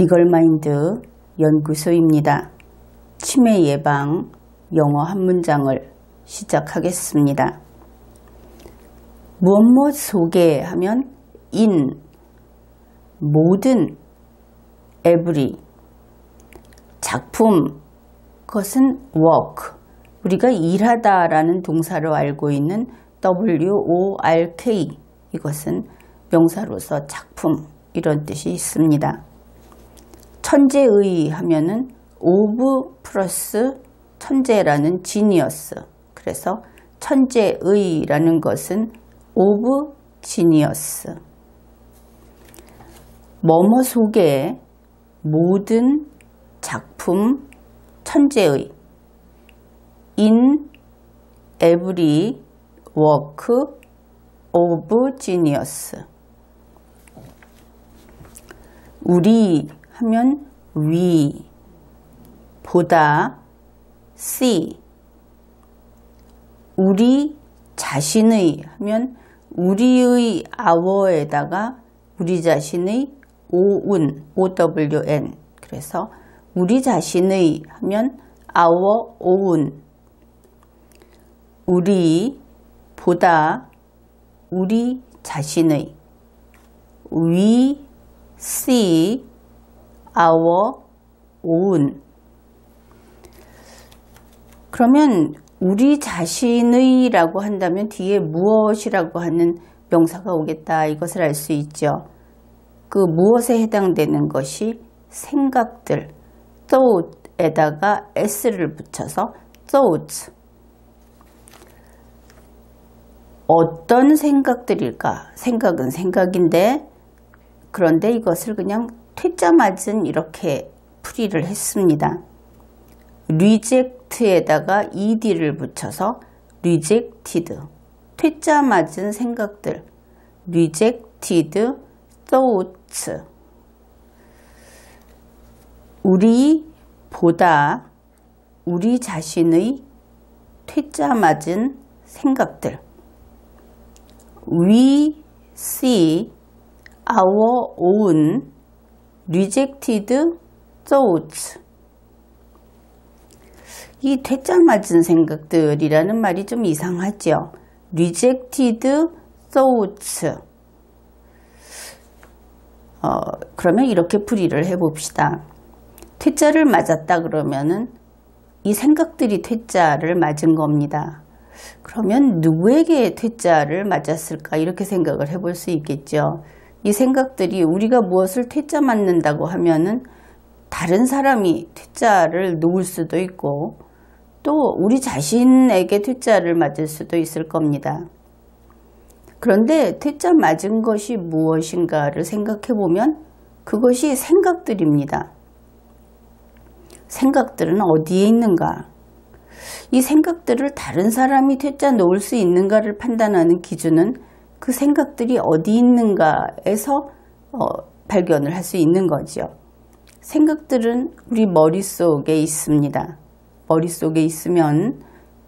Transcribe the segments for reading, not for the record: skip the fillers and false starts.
리걸마인드 연구소입니다. 치매 예방 영어 한 문장을 시작하겠습니다. 무엇 속에 하면 in, 모든, every, 작품, 그것은 work, 우리가 일하다 라는 동사로 알고 있는 work, 이것은 명사로서 작품 이런 뜻이 있습니다. 천재의 하면은 of 플러스 천재라는 genius, 그래서 천재의라는 것은 of genius. 뭐뭐 속에 모든 작품 천재의 in every work of genius. 우리 하면 we, 보다 see. 우리 자신의 하면 우리의 our에다가 우리 자신의 own, own. 그래서 우리 자신의 하면 our own. 우리 보다 우리 자신의 we see our own. 그러면 우리 자신의 라고 한다면 뒤에 무엇이라고 하는 명사가 오겠다, 이것을 알 수 있죠. 그 무엇에 해당되는 것이 생각들, thought에다가 s를 붙여서 thoughts. 어떤 생각들일까? 생각은 생각인데, 그런데 이것을 그냥 퇴짜 맞은 이렇게 풀이를 했습니다. reject에다가 ed를 붙여서 rejected, 퇴짜 맞은 생각들, rejected thoughts. 우리 보다 우리 자신의 퇴짜 맞은 생각들. We see our own rejected thoughts. 이 퇴짜 맞은 생각들이라는 말이 좀 이상하죠. rejected thoughts. 그러면 이렇게 풀이를 해봅시다. 퇴짜를 맞았다 그러면은 이 생각들이 퇴짜를 맞은 겁니다. 그러면 누구에게 퇴짜를 맞았을까, 이렇게 생각을 해볼 수 있겠죠. 이 생각들이 우리가 무엇을 퇴짜 맞는다고 하면은 다른 사람이 퇴짜를 놓을 수도 있고 또 우리 자신에게 퇴짜를 맞을 수도 있을 겁니다. 그런데 퇴짜 맞은 것이 무엇인가를 생각해 보면 그것이 생각들입니다. 생각들은 어디에 있는가? 이 생각들을 다른 사람이 퇴짜 놓을 수 있는가를 판단하는 기준은 그 생각들이 어디 있는가에서 발견을 할 수 있는 거죠. 생각들은 우리 머릿속에 있습니다. 머릿속에 있으면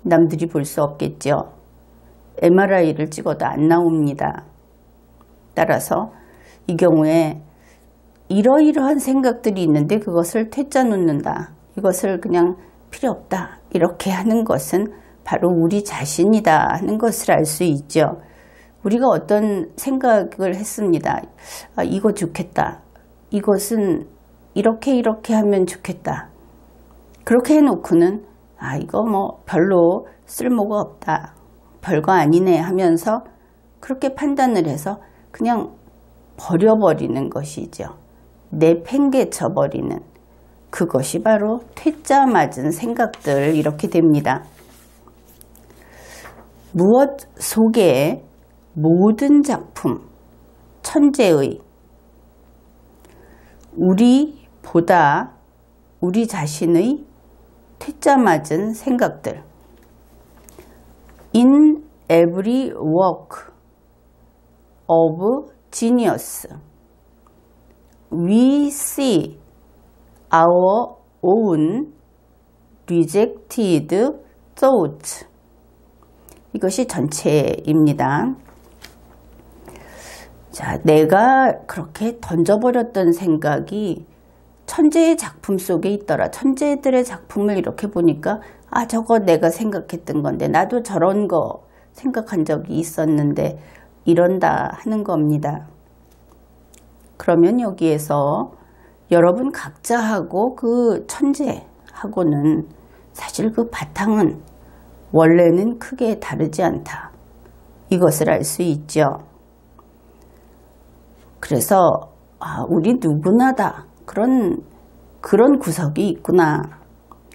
남들이 볼 수 없겠죠. MRI를 찍어도 안 나옵니다. 따라서 이 경우에 이러이러한 생각들이 있는데 그것을 퇴짜 놓는다, 이것을 그냥 필요 없다, 이렇게 하는 것은 바로 우리 자신이다 하는 것을 알 수 있죠. 우리가 어떤 생각을 했습니다. 아, 이거 좋겠다. 이것은 이렇게 하면 좋겠다. 그렇게 해놓고는 아, 이거 뭐 별로 쓸모가 없다, 별거 아니네 하면서 그렇게 판단을 해서 그냥 버려버리는 것이죠. 내팽개쳐 버리는, 그것이 바로 퇴짜 맞은 생각들, 이렇게 됩니다. 무엇 속에 모든 작품 천재의, 우리 보다 우리 자신의 퇴짜 맞은 생각들. In every work of genius we see our own rejected thoughts. 이것이 전체입니다. 자, 내가 그렇게 던져버렸던 생각이 천재의 작품 속에 있더라. 천재들의 작품을 이렇게 보니까 아, 저거 내가 생각했던 건데 나도 저런 거 생각한 적이 있었는데 이런다 하는 겁니다. 그러면 여기에서 여러분 각자하고 그 천재하고는 사실 그 바탕은 원래는 크게 다르지 않다. 이것을 알 수 있죠. 그래서 아, 우리 누구나 다 그런 구석이 있구나.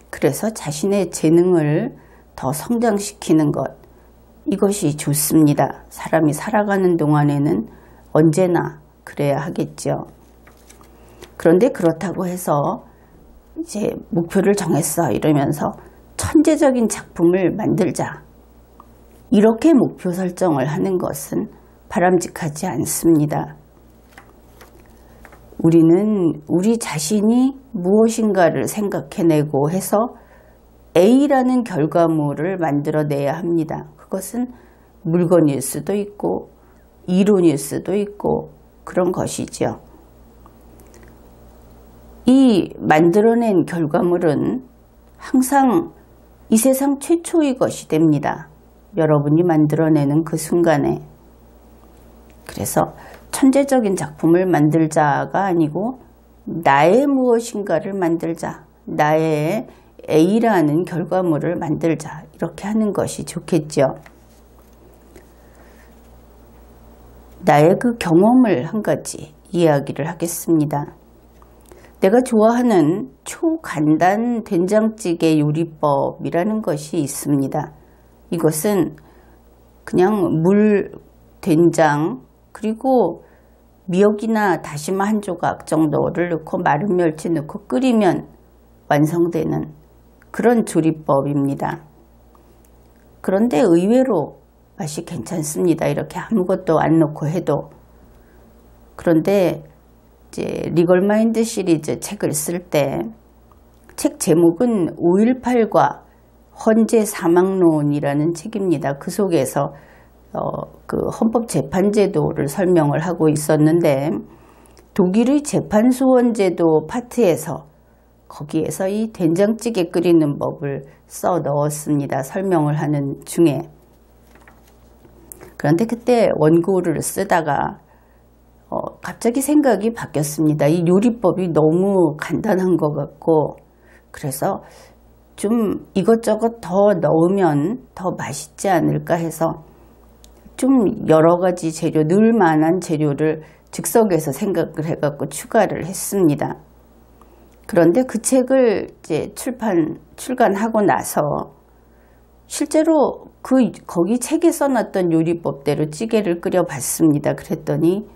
그래서 자신의 재능을 더 성장시키는 것, 이것이 좋습니다. 사람이 살아가는 동안에는 언제나 그래야 하겠죠. 그런데 그렇다고 해서 이제 목표를 정했어 이러면서 천재적인 작품을 만들자, 이렇게 목표 설정을 하는 것은 바람직하지 않습니다. 우리는 우리 자신이 무엇인가를 생각해내고 해서 A라는 결과물을 만들어내야 합니다. 그것은 물건일 수도 있고 이론일 수도 있고 그런 것이죠. 이 만들어낸 결과물은 항상 이 세상 최초의 것이 됩니다. 여러분이 만들어내는 그 순간에. 그래서 천재적인 작품을 만들자가 아니고 나의 무엇인가를 만들자, 나의 A라는 결과물을 만들자, 이렇게 하는 것이 좋겠죠. 나의 그 경험을 한 가지 이야기를 하겠습니다. 내가 좋아하는 초간단 된장찌개 요리법이라는 것이 있습니다. 이것은 그냥 물, 된장, 그리고 미역이나 다시마 한 조각 정도를 넣고 마른 멸치 넣고 끓이면 완성되는 그런 조리법입니다. 그런데 의외로 맛이 괜찮습니다. 이렇게 아무것도 안 넣고 해도. 그런데 이제 리걸마인드 시리즈 책을 쓸 때 책 제목은 5.18과 헌재 사망론이라는 책입니다. 그 속에서 그 헌법재판제도를 설명을 하고 있었는데 독일의 재판소원제도 파트에서 거기에서 이 된장찌개 끓이는 법을 써 넣었습니다. 설명을 하는 중에. 그런데 그때 원고를 쓰다가 갑자기 생각이 바뀌었습니다. 이 요리법이 너무 간단한 것 같고, 그래서 좀 이것저것 더 넣으면 더 맛있지 않을까 해서 좀 여러 가지 재료, 넣을 만한 재료를 즉석에서 생각을 해갖고 추가를 했습니다. 그런데 그 책을 이제 출간하고 나서 실제로 거기 책에 써놨던 요리법대로 찌개를 끓여봤습니다. 그랬더니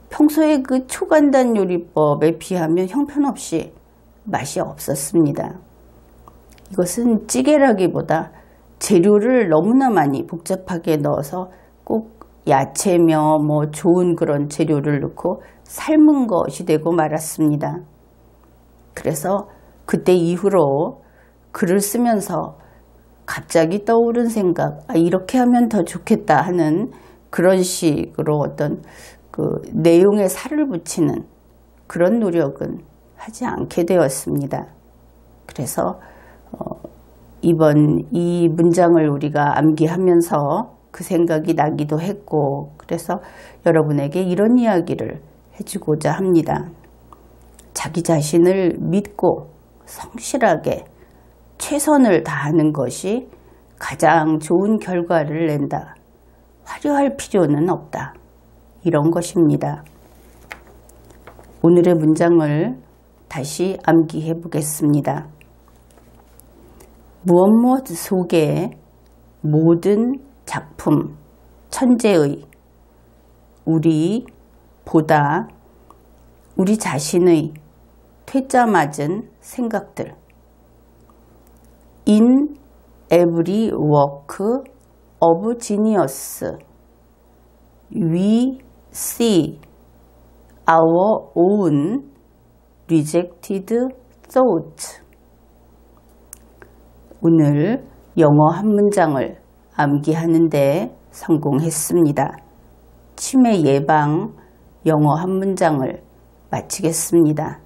평소에 그 초간단 요리법에 비하면 형편없이 맛이 없었습니다. 이것은 찌개라기보다 재료를 너무나 많이 복잡하게 넣어서 꼭 야채며 뭐 좋은 그런 재료를 넣고 삶은 것이 되고 말았습니다. 그래서 그때 이후로 글을 쓰면서 갑자기 떠오른 생각, 이렇게 하면 더 좋겠다 하는 그런 식으로 어떤 그 내용에 살을 붙이는 그런 노력은 하지 않게 되었습니다. 그래서 이번 이 문장을 우리가 암기하면서 그 생각이 나기도 했고, 그래서 여러분에게 이런 이야기를 해주고자 합니다. 자기 자신을 믿고 성실하게 최선을 다하는 것이 가장 좋은 결과를 낸다. 화려할 필요는 없다. 이런 것입니다. 오늘의 문장을 다시 암기해 보겠습니다. 무엇 속에 모든 작품, 천재의, 우리보다 우리 자신의 퇴짜 맞은 생각들. In every work of genius, we see our own rejected thoughts. 오늘 영어 한 문장을 암기하는데 성공했습니다. 치매 예방 영어 한 문장을 마치겠습니다.